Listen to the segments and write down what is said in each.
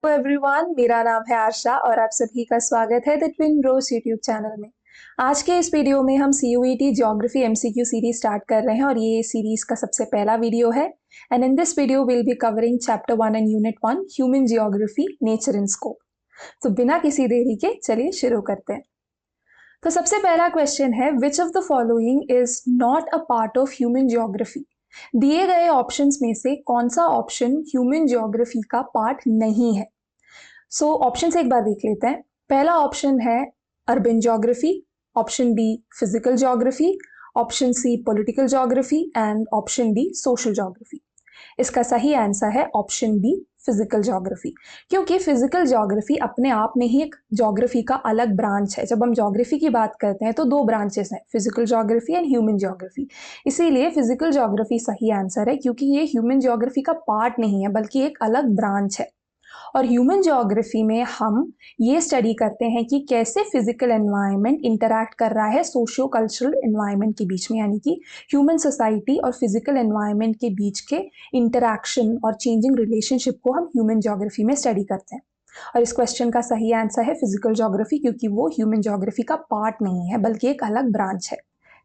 Everyone, मेरा नाम है आशा और आप सभी का स्वागत है the twin Bros YouTube channel में। आज के इस वीडियो में हम CUET geography MCQ series start कर रहे हैं और ये सीरीज का सबसे पहला वीडियो है। And in this video will be covering chapter 1 and unit 1 human geography nature in scope. तो बिना किसी देरी के चलिए शुरू करते हैं। तो सबसे पहला क्वेश्चन है, विच of the following is not a part of human geography. दिए गए ऑप्शंस में से कौन सा ऑप्शन ह्यूमन जियोग्राफी का पार्ट नहीं है। सो ऑप्शन से एक बार देख लेते हैं। पहला ऑप्शन है urban geography, option B physical geography, option C political geography and option D social geography. इसका सही आंसर है ऑप्शन बी फिजिकल ज्योग्राफी, क्योंकि फिजिकल ज्योग्राफी अपने आप में ही एक ज्योग्राफी का अलग ब्रांच है। जब हम ज्योग्राफी की बात करते हैं तो दो ब्रांचेस हैं, physical geography and human geography. इसीलिए फिजिकल ज्योग्राफी सही आंसर है, क्योंकि ये ह्यूमन ज्योग्राफी का पार्ट नहीं है बल्कि एक अलग ब्रांच है। और ह्यूमन ज्योग्राफी में हम ये स्टडी करते हैं कि कैसे फिजिकल एनवायरनमेंट इंटरैक्ट कर रहा है सोशियो कल्चरल एनवायरनमेंट के बीच में, यानी कि ह्यूमन सोसाइटी और फिजिकल एनवायरनमेंट के बीच के इंटरैक्शन और चेंजिंग रिलेशनशिप को हम ह्यूमन ज्योग्राफी में स्टडी करते हैं। और इस क्वेश्चन का सही आंसर है फिजिकल ज्योग्राफी, क्योंकि वो ह्यूमन ज्योग्राफी का पार्ट नहीं है बल्कि एक अलग ब्रांच है।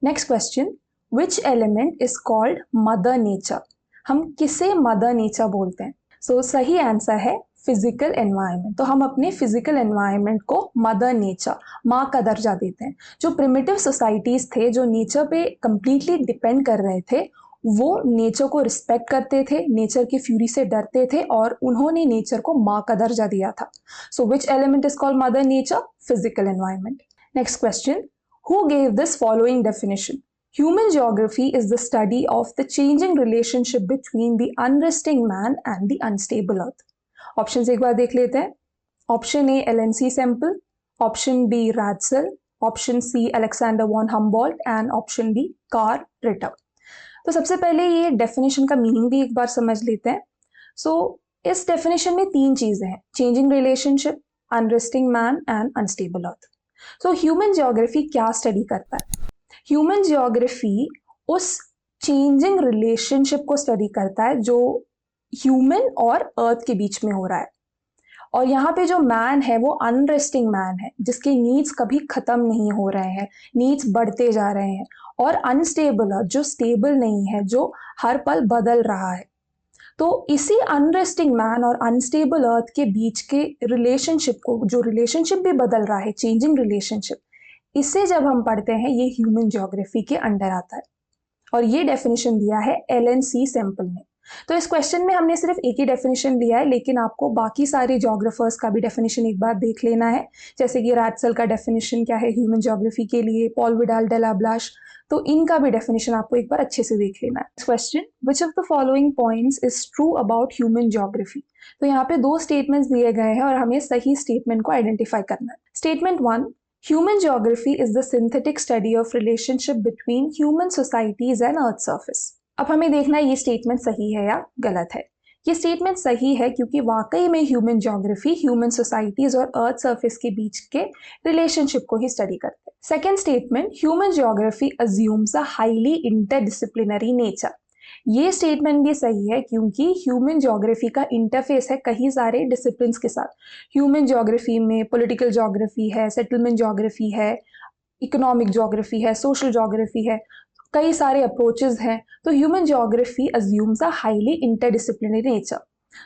Next question, which element is called mother nature. हम किसे मदर नेचर बोलते हैं? सो सही आंसर है फिजिकल एनवायरनमेंट। तो हम अपने फिजिकल एनवायरनमेंट को मदर नेचर, माँ का दर्जा देते हैं। जो प्रिमिटिव सोसाइटीज थे, जो नेचर पे कंप्लीटली डिपेंड कर रहे थे, वो नेचर को रिस्पेक्ट करते थे, नेचर की फ्यूरी से डरते थे और उन्होंने नेचर को माँ का दर्जा दिया था। So which element is called mother nature? Physical environment. Next question, who gave this following definition? Human geography is the study of the changing relationship between the unresting man and the unstable earth. Option एक बार देख लेते हैं। Option A LNC Semple, option B Ratzel, option C Alexander von Humboldt and option D Karl Ritter. तो सबसे पहले ये definition का मीनिंग भी एक बार समझ लेते हैं। इस डेफिनेशन में तीन चीजें हैं, changing relationship, unresting man and unstable earth. Human geography क्या स्टडी करता है? ह्यूमन जियोग्राफी उस चेंजिंग रिलेशनशिप को स्टडी करता है जो ह्यूमन और अर्थ के बीच में हो रहा है। और यहाँ पे जो मैन है वो अनरेस्टिंग मैन है, जिसके नीड्स कभी खत्म नहीं हो रहे हैं, नीड्स बढ़ते जा रहे हैं। और अनस्टेबल अर्थ जो स्टेबल नहीं है, जो हर पल बदल रहा है। तो इसी अनरेस्टिंग मैन और अनस्टेबल अर्थ के बीच के रिलेशनशिप को, जो रिलेशनशिप भी बदल रहा है, चेंजिंग रिलेशनशिप, इसे जब हम पढ़ते हैं ये ह्यूमन ज्योग्राफी के अंडर आता है। और ये डेफिनेशन दिया है LNC सैंपल ने। तो इस क्वेश्चन में हमने सिर्फ एक ही डेफिनेशन दिया है, लेकिन आपको बाकी सारे ज्योग्राफर्स का भी डेफिनेशन एक बार देख लेना है। जैसे कि रैडसेल का डेफिनेशन क्या है ह्यूमन ज्योग्राफी के लिए, Paul Vidal de la Blache, तो इनका भी डेफिनेशन आपको एक बार अच्छे से देख लेना है। Question, which of the following points is true about human geography. तो यहाँ पे दो स्टेटमेंट्स दिए गए हैं और हमें सही स्टेटमेंट को आइडेंटिफाई करना है। Statement 1, Human geography is the synthetic study of relationship between human societies and earth surface. अब हमें देखना है ये स्टेटमेंट सही है या गलत है। ये स्टेटमेंट सही है क्योंकि वाकई में ह्यूमन ज्योग्राफी ह्यूमन सोसाइटीज और अर्थ सरफेस के बीच के रिलेशनशिप को ही स्टडी करते हैं। Second statement, human geography assumes a highly interdisciplinary nature. ये स्टेटमेंट भी सही है क्योंकि ह्यूमन ज्योग्राफी का इंटरफेस है कई सारे डिसिप्लिन्स के साथ। ह्यूमन ज्योग्राफी में पॉलिटिकल ज्योग्राफी है, सेटलमेंट ज्योग्राफी है, इकोनॉमिक ज्योग्राफी है, सोशल ज्योग्राफी है, कई सारे अप्रोचेस हैं। तो human geography assumes a highly interdisciplinary nature.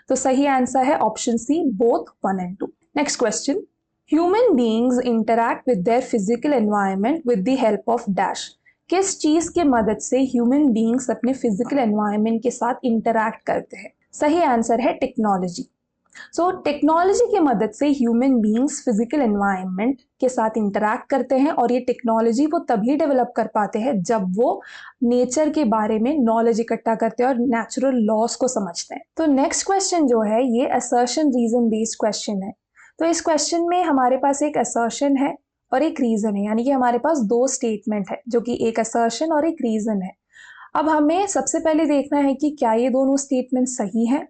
तो सही आंसर है option C, both 1 and 2। Next question, human beings interact with their physical environment with the help of dash. किस चीज के मदद से ह्यूमन बीइंग्स अपने फिजिकल एनवायरनमेंट के साथ इंटरैक्ट करते हैं? सही आंसर है टेक्नोलॉजी। टेक्नोलॉजी की मदद से ह्यूमन बीइंग्स फिजिकल एनवायरनमेंट के साथ इंटरैक्ट करते हैं और ये टेक्नोलॉजी वो तभी डेवलप कर पाते हैं जब वो नेचर के बारे में नॉलेज इकट्ठा करते हैं और नेचुरल लॉस को समझते हैं। तो नेक्स्ट क्वेश्चन जो है ये असर्शन रीजन बेस्ड क्वेश्चन है। तो इस क्वेश्चन में हमारे पास एक असर्शन है और एक रीजन है, यानी कि हमारे पास दो स्टेटमेंट है, जो कि एक असर्शन और एक रीजन है। अब हमें सबसे पहले देखना है कि क्या ये दोनों स्टेटमेंट सही हैं।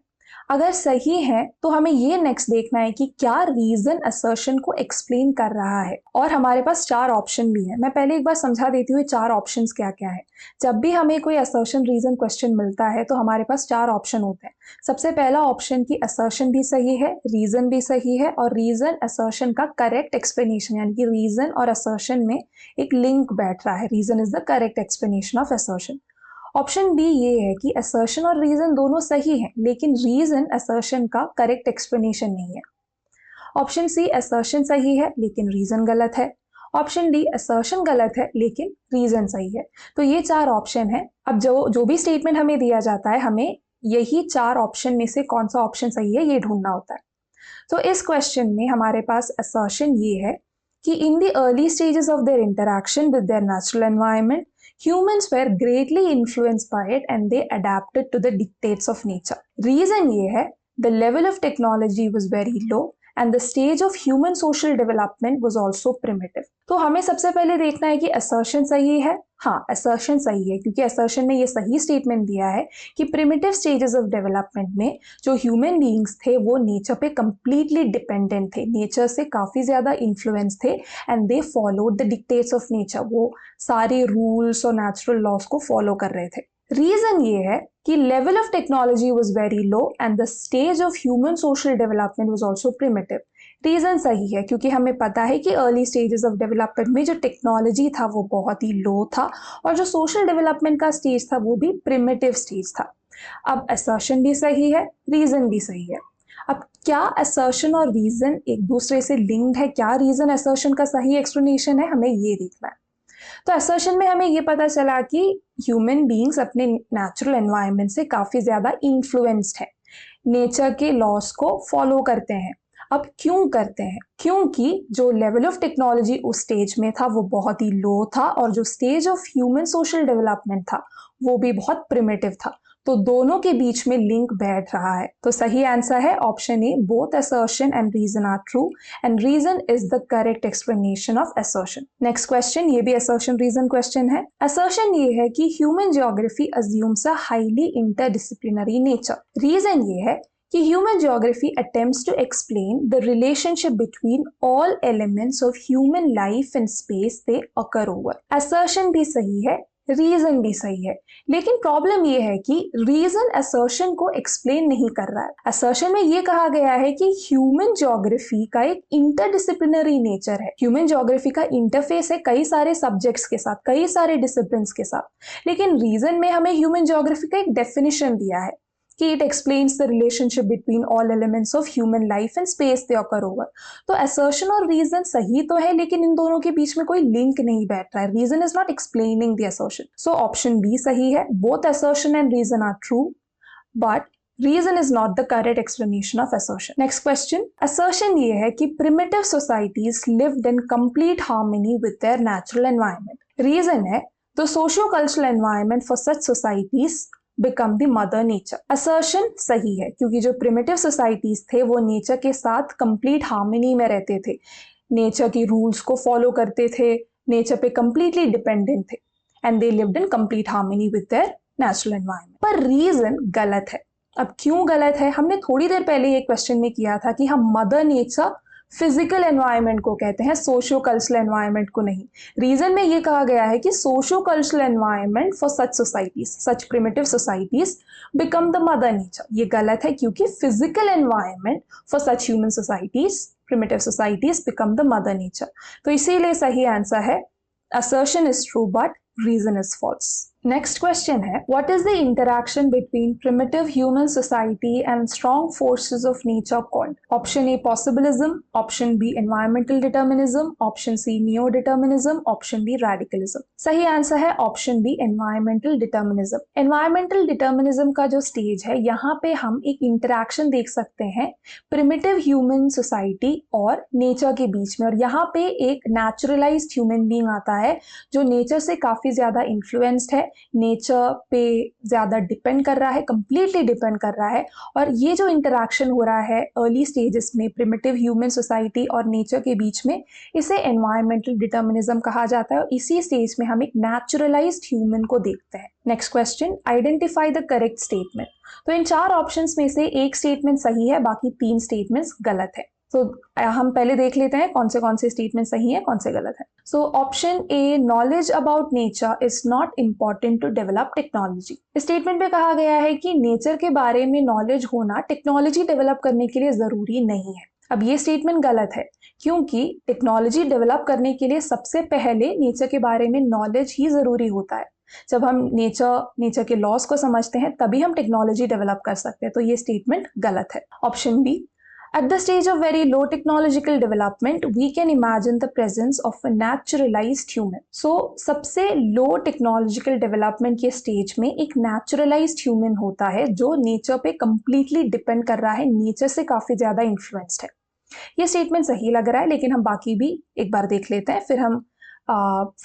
अगर सही है तो हमें ये नेक्स्ट देखना है कि क्या रीजन असर्शन को एक्सप्लेन कर रहा है, और हमारे पास 4 ऑप्शन भी है। मैं पहले एक बार समझा देती हूँ 4 ऑप्शंस क्या क्या है। जब भी हमें कोई असर्शन रीजन क्वेश्चन मिलता है तो हमारे पास 4 ऑप्शन होते हैं। सबसे पहला ऑप्शन की असर्शन भी सही है, रीजन भी सही है, और रीजन असर्शन का करेक्ट एक्सप्लेनेशन, यानी कि रीजन और असर्शन में एक लिंक बैठ रहा है। Reason is the correct explanation of assertion. Option B ये है कि असर्शन और रीजन दोनों सही हैं, लेकिन रीजन असर्शन का करेक्ट एक्सप्लेनेशन नहीं है। ऑप्शन सी असर्शन सही है लेकिन रीजन गलत है। ऑप्शन डी असर्शन गलत है लेकिन रीजन सही है। तो ये 4 ऑप्शन है। अब जो जो भी स्टेटमेंट हमें दिया जाता है, हमें यही 4 ऑप्शन में से कौन सा ऑप्शन सही है ये ढूंढना होता है। तो इस क्वेश्चन में हमारे पास असर्शन ये है कि in the early stages of their interaction with their natural environment, humans were greatly influenced by it and they adapted to the dictates of nature. Reason ये है, the level of technology was very low and the stage of human social development was also primitive. तो हमें सबसे पहले देखना है कि assertion सही है। हाँ, assertion सही है, क्योंकि assertion में ये सही statement दिया है कि primitive stages of development में जो human beings थे वो nature पे completely dependent थे, nature से काफ़ी ज़्यादा influence थे and they followed the dictates of nature. वो सारे rules और natural laws को follow कर रहे थे। रीजन ये है कि level of technology was very low and the stage of human social development was also primitive. Reason सही है क्योंकि हमें पता है कि अर्ली स्टेजेस ऑफ डेवलपमेंट में जो टेक्नोलॉजी था वो बहुत ही लो था, और जो सोशल डेवलपमेंट का स्टेज था वो भी प्रिमिटिव स्टेज था। अब असर्शन भी सही है, रीजन भी सही है। अब क्या असर्शन और रीजन एक दूसरे से लिंक्ड है? क्या रीजन असर्शन का सही एक्सप्लेनेशन है? हमें ये देखना है। तो असर्शन में हमें ये पता चला कि ह्यूमन बीइंग्स अपने नेचुरल एनवायरनमेंट से काफ़ी ज़्यादा इन्फ्लुएंस्ड है, नेचर के लॉस को फॉलो करते हैं। अब क्यों करते हैं? क्योंकि जो लेवल ऑफ टेक्नोलॉजी उस स्टेज में था वो बहुत ही लो था, और जो stage of human social development था वो भी बहुत प्रिमिटिव था। तो दोनों के बीच में लिंक बैठ रहा है। तो सही आंसर है option A, both assertion and reason are true and reason is the correct explanation of assertion. Next question, ये भी असर्शन रीजन क्वेश्चन है। असर्शन ये है कि human geography assumes a highly interdisciplinary nature. Reason ये है कि human geography attempts to explain the relationship between all elements of human life and space they occur over. Assertion भी सही है, रीजन भी सही है, लेकिन प्रॉब्लम ये है कि रीजन असर्शन को एक्सप्लेन नहीं कर रहा है। असर्शन में ये कहा गया है कि ह्यूमन ज्योग्राफी का एक इंटरडिसिप्लिनरी नेचर है। ह्यूमन ज्योग्राफी का इंटरफेस है कई सारे सब्जेक्ट्स के साथ, कई सारे डिसिप्लिन्स के साथ, लेकिन रीजन में हमें ह्यूमन ज्योग्राफी का एक डेफिनेशन दिया है कि it explains the relationship between all elements of human life and space they occur over. तो assertion और reason सही तो है, लेकिन इन दोनों के बीच में कोई लिंक नहीं बैठ रहा है। Reason is not explaining the assertion. So option B सही है, both assertion and reason are true, but reason is not the correct explanation of assertion. Next question, assertion ये है कि primitive societies lived in complete harmony with their natural environment. Reason है the socio-cultural environment for such societies become the mother nature. Assertion सही है क्योंकि जो primitive societies थे वो नेचर के साथ complete harmony में रहते थे, नेचर की रूल्स को फॉलो करते थे, नेचर पे completely dependent थे, and they lived in complete harmony with their natural environment. पर रीजन गलत है। अब क्यों गलत है? हमने थोड़ी देर पहले ये क्वेश्चन में किया था कि हम मदर नेचर फिजिकल एनवायरनमेंट को कहते हैं, सोशो कल्चरल एनवायरनमेंट को नहीं। रीजन में ये कहा गया है कि socio cultural environment for such societies, such primitive societies become the mother nature. ये गलत है क्योंकि physical environment for such human societies, primitive societies become the mother nature. तो इसीलिए सही आंसर है assertion is true but reason is false. Next question है, what is the interaction between primitive human society and strong forces of nature called? Option A possibilism, option B environmental determinism, option C neo-determinism, option D radicalism. सही answer है option B environmental determinism. Environmental determinism का जो stage है यहाँ पे हम एक interaction देख सकते हैं primitive human society और नेचर के बीच में, और यहाँ पे एक naturalized human being आता है जो नेचर से काफी ज्यादा इन्फ्लुएंस्ड है, नेचर पे ज़्यादा डिपेंड कर रहा है, कम्प्लीटली डिपेंड कर रहा है। और ये जो इंटरेक्शन हो रहा है अर्ली स्टेजेस में प्रिमिटिव ह्यूमन सोसाइटी और नेचर के बीच में, इसे एनवायरमेंटल डिटर्मिनिज्म कहा जाता है। और इसी स्टेज में हम एक नेचुरलाइज्ड ह्यूमन को देखते हैं। Next question, identify the correct statement. तो इन 4 ऑप्शंस में से एक स्टेटमेंट सही है, बाकी 3 स्टेटमेंट्स गलत है। तो हम पहले देख लेते हैं कौन से स्टेटमेंट सही है, कौन से गलत है। So option A, knowledge about nature is not important to develop technology. इस स्टेटमेंट में कहा गया है कि नेचर के बारे में नॉलेज होना टेक्नोलॉजी डेवलप करने के लिए जरूरी नहीं है। अब ये स्टेटमेंट गलत है, क्योंकि टेक्नोलॉजी डेवलप करने के लिए सबसे पहले नेचर के बारे में नॉलेज ही जरूरी होता है। जब हम नेचर के लॉस को समझते हैं तभी हम टेक्नोलॉजी डेवलप कर सकते हैं। तो ये स्टेटमेंट गलत है। Option B, at the stage of very low technological development, we can imagine the presence of a naturalized human. So, सबसे low technological development के stage में एक naturalized human होता है जो nature पे completely depend कर रहा है, nature से काफी ज्यादा influenced है। ये statement सही लग रहा है, लेकिन हम बाकी भी एक बार देख लेते हैं, फिर हम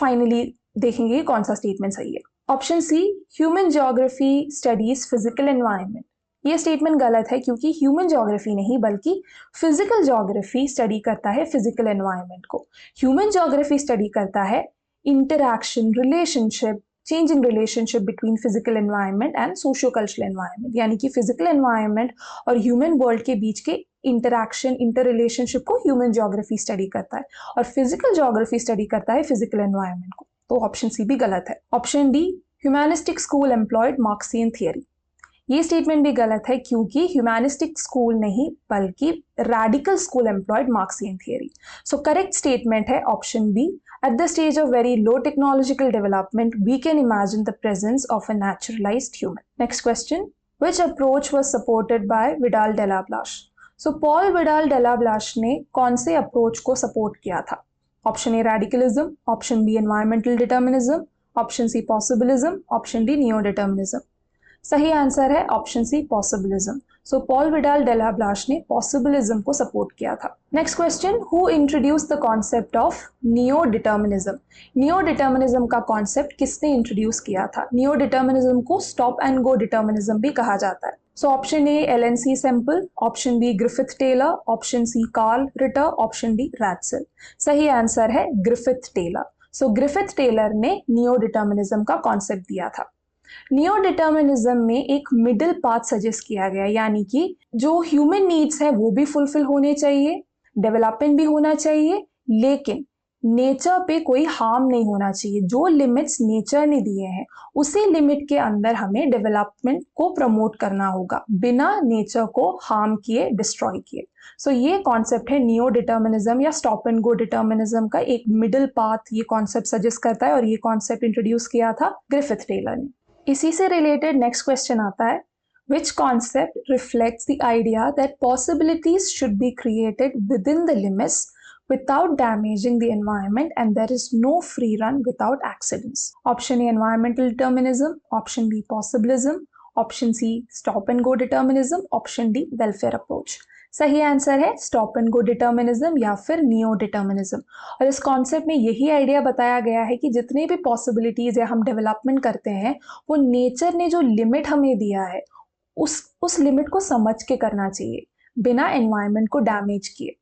finally देखेंगे कौन सा statement सही है। Option C, human geography studies physical environment। ये स्टेटमेंट गलत है, क्योंकि ह्यूमन ज्योग्राफी नहीं बल्कि फिजिकल ज्योग्राफी स्टडी करता है फिजिकल एनवायरनमेंट को। ह्यूमन ज्योग्राफी स्टडी करता है interaction, relationship, changing relationship between physical environment and socio cultural environment, यानी कि फिजिकल एनवायरनमेंट और ह्यूमन वर्ल्ड के बीच के इंटरैक्शन, इंटर रिलेशनशिप को ह्यूमन ज्योग्राफी स्टडी करता है, और फिजिकल ज्योग्राफी स्टडी करता है फिजिकल एनवायरनमेंट को। तो ऑप्शन सी भी गलत है। Option D, humanistic school employed Marxian theory. ये स्टेटमेंट भी गलत है, क्योंकि ह्यूमैनिस्टिक स्कूल नहीं बल्कि radical school employed Marxian theory. So correct statement है option B, at the stage of very low technological development we can imagine the presence of a naturalised human. Next question, which approach was supported by Vidal de la Blache. So Paul Vidal de la Blache ने कौन से approach को support किया था? Option A, radicalism, option B, environmental determinism, option C, possibilism, option D, neo determinism. सही answer है option C, possibilism. So Paul Vidal de la Blache ने possibilism को सपोर्ट किया था। Next question, who introduce the concept of neo determinism. Neo determinism का concept किसने introduce किया था? नियो डिटर्मिनिज्म को स्टॉप एंड गो डिटर्मिनिज्म भी कहा जाता है। So option A, Ellen C Semple, option B, Griffith Taylor, option C, Carl Ritter, option D, Ratzel. सही आंसर है Griffith Taylor. So Griffith Taylor ने नियो डिटर्मिनिज्म का कॉन्सेप्ट दिया था। नियो डिटर्मिनिज्म में एक मिडिल पाथ सजेस्ट किया गया, यानी कि जो ह्यूमन नीड्स है वो भी फुलफिल होने चाहिए, डेवलपमेंट भी होना चाहिए, लेकिन नेचर पे कोई हार्म नहीं होना चाहिए। जो लिमिट्स नेचर ने दिए हैं उसी लिमिट के अंदर हमें डेवलपमेंट को प्रमोट करना होगा, बिना नेचर को हार्म किए, डिस्ट्रॉय किए। सो ये कॉन्सेप्ट है नियो डिटर्मिनिज्म या स्टॉप एंड गो डिटर्मिनिज्म का एक मिडिल पाथ ये कॉन्सेप्ट सजेस्ट करता है, और ये कॉन्सेप्ट इंट्रोड्यूस किया था ग्रिफिथ टेलर ने। इसी से रिलेटेड नेक्स्ट क्वेश्चन आता है, which concept reflects the idea that possibilities should be created within the limits without damaging the environment and there is no free run without accidents. Option A, environmental determinism, option B, possibilism, option C, stop and go determinism, option D, welfare approach. सही answer है stop and go determinism या फिर neo determinism. और इस concept में यही idea बताया गया है कि जितने भी पॉसिबिलिटीज या हम डेवलपमेंट करते हैं वो नेचर ने जो लिमिट हमें दिया है उस लिमिट को समझ के करना चाहिए, बिना एनवायरनमेंट को डैमेज किए,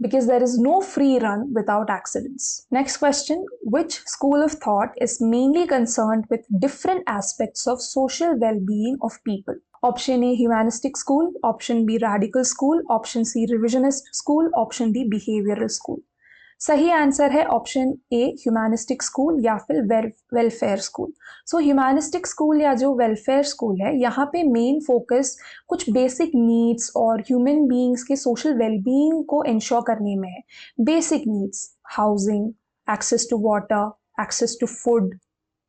because there is no free run without accidents. Next question, which school of thought is mainly concerned with different aspects of social well-being of people? Option A, humanistic school, option B, radical school, option C, revisionist school, option D, behavioral school. सही answer है option A, humanistic school या फिर welfare school. So humanistic school या जो welfare school है, यहाँ पे main focus कुछ बेसिक नीड्स और ह्यूमन बीइंग्स के सोशल वेलबीइंग को इंश्योर करने में है। Basic needs, housing, access to water, access to food,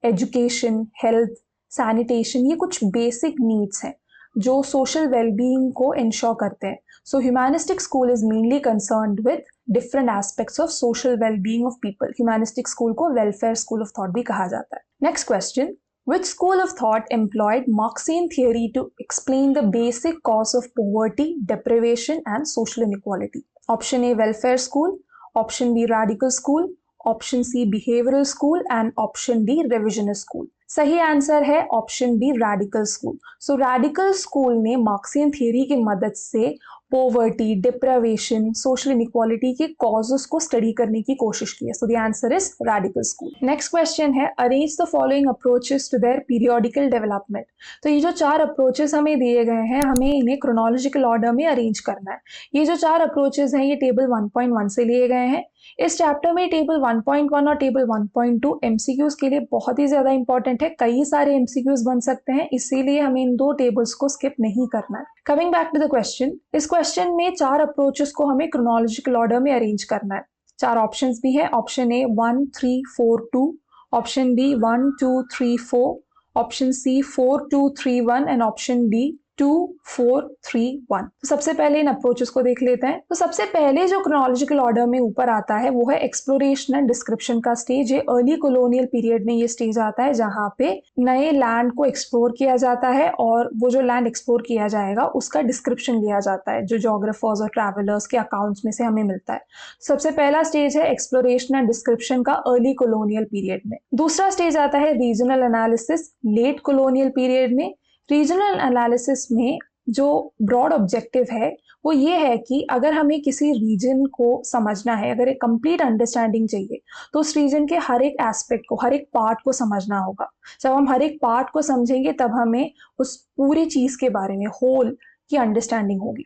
education, health, sanitation, ये कुछ बेसिक नीड्स हैं जो सोशल वेलबीइंग को इंश्योर करते हैं। So humanistic school is mainly concerned with different aspects of social wellbeing of people. Humanistic school को welfare school of thought भी कहा जाता है। Next question, which school of thought employed Marxian theory to explain the basic cause of poverty, deprivation and social inequality? Option A, welfare school, option B, radical school, option C, behavioral school and option D, revisionist school. सही answer है option B, radical school. So radical school ने Marxian theory की मदद से poverty, deprivation, social inequality के causes को study करने की कोशिश की है। So the answer is radical school. Next question है, arrange the following approaches to their periodical development. तो ये जो 4 अप्रोचेस हमें दिए गए हैं, हमें इन्हें क्रोनोलॉजिकल ऑर्डर में अरेंज करना है। ये जो 4 अप्रोचेस हैं, ये टेबल 1.1 से लिए गए हैं। इस चैप्टर में टेबल 1.1 और टेबल 1.2 एमसीक्यूज के लिए बहुत ही ज्यादा इंपॉर्टेंट है। कई सारे एमसीक्यूज बन सकते हैं, इसीलिए हमें इन 2 टेबल्स को स्किप नहीं करना है। Coming back to the question, इस क्वेश्चन में 4 अप्रोचेस को हमें क्रोनोलॉजिकल ऑर्डर में अरेंज करना है। 4 ऑप्शंस भी है। Option A 1 3 4 2, option B 1 2 3 4, option C 4 2 3 1 and option D 2 4 3 1। तो सबसे पहले इन अप्रोचेस को देख लेते हैं। तो सबसे पहले जो क्रोनोलॉजिकल ऑर्डर में ऊपर आता है वो है एक्सप्लोरेशन एंड डिस्क्रिप्शन का स्टेज। ये अर्ली कॉलोनियल पीरियड में ये स्टेज आता है जहां पे नए लैंड को एक्सप्लोर किया जाता है और वो जो लैंड एक्सप्लोर किया जाएगा उसका डिस्क्रिप्शन लिया जाता है, जो जोग्राफर्स और ट्रैवलर्स के अकाउंट्स में से हमें मिलता है। सबसे पहला स्टेज है एक्सप्लोरेशन एंड डिस्क्रिप्शन का अर्ली कॉलोनियल पीरियड में। दूसरा स्टेज आता है regional analysis late colonial period में। रीजनल एनालिसिस में जो ब्रॉड ऑब्जेक्टिव है वो ये है कि अगर हमें किसी रीजन को समझना है, अगर एक कंप्लीट अंडरस्टैंडिंग चाहिए, तो उस रीजन के हर एक एस्पेक्ट को, हर एक पार्ट को समझना होगा। जब हम हर एक पार्ट को समझेंगे तब हमें उस पूरी चीज के बारे में, होल की अंडरस्टैंडिंग होगी।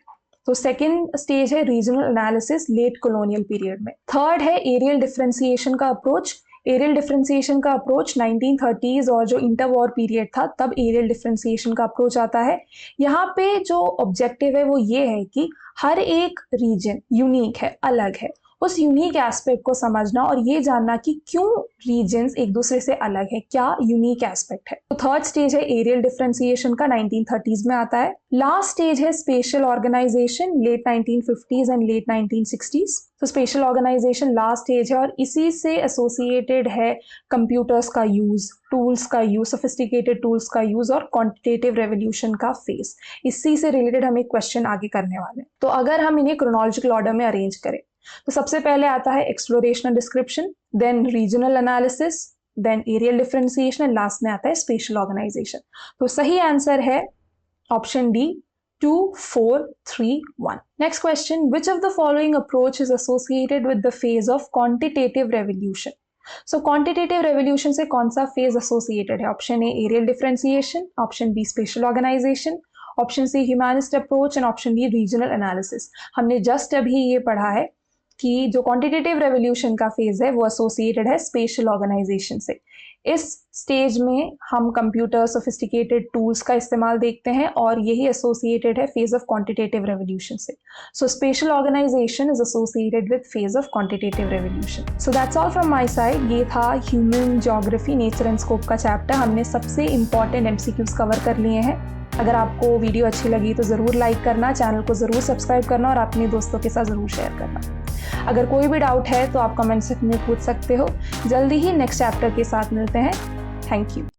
तो सेकेंड स्टेज है regional analysis late colonial period में। थर्ड है एरियल डिफरेंशिएशन का अप्रोच। एरियल डिफरेंशिएशन का अप्रोच 1930s और जो इंटर वॉर पीरियड था तब एरियल डिफरेंशिएशन का अप्रोच आता है। यहाँ पे जो ऑब्जेक्टिव है वो ये है कि हर एक रीजन यूनिक है, अलग है, उस यूनिक एस्पेक्ट को समझना और ये जानना कि क्यों रीजन्स एक दूसरे से अलग है, क्या यूनिक एस्पेक्ट है। तो थर्ड स्टेज है एरियल डिफरेंशिएशन का, 1930s में आता है। लास्ट स्टेज है spatial organisation, late 1950s and late 1960s। तो स्पेशल ऑर्गेनाइजेशन लास्ट स्टेज है और इसी से एसोसिएटेड है कंप्यूटर्स का यूज, टूल्स का यूज, सोफिस्टिकेटेड टूल्स का यूज और क्वांटिटेटिव रेवोल्यूशन का फेस। इसी से रिलेटेड हम एक क्वेश्चन आगे करने वाले हैं। तो अगर हम इन्हें क्रोनोलॉजिकल ऑर्डर में अरेंज करें तो सबसे पहले आता है exploration description, then regional analysis, then areal differentiation and last में आता है स्पेशल ऑर्गेनाइजेशन। तो सही आंसर है option D 2 4 3 1। Next question, which of the following approach is associated with the phase of quantitative revolution. So quantitative revolution से कौन सा phase associated है? Option A areal differentiation, option B spatial organisation, option C humanist approach and option D regional analysis. हमने just अभी ये पढ़ा है कि जो क्वांटिटेटिव रेवोल्यूशन का फेज है वो एसोसिएटेड है स्पेशल ऑर्गेनाइजेशन से। इस स्टेज में हम कंप्यूटर, सोफिस्टिकेटेड टूल्स का इस्तेमाल देखते हैं और यही एसोसिएटेड है फेज ऑफ क्वांटिटेटिव रेवोल्यूशन से। So spatial organisation is associated with phase of quantitative revolution. So that's all from my side. ये था human geography nature and scope का चैप्टर। हमने सबसे इंपॉर्टेंट एमसीक्यूज कवर कर लिए हैं। अगर आपको वीडियो अच्छी लगी तो ज़रूर लाइक करना, चैनल को ज़रूर सब्सक्राइब करना और अपने दोस्तों के साथ ज़रूर शेयर करना। अगर कोई भी डाउट है तो आप कमेंट सेक्शन में पूछ सकते हो। जल्दी ही नेक्स्ट चैप्टर के साथ मिलते हैं। Thank you.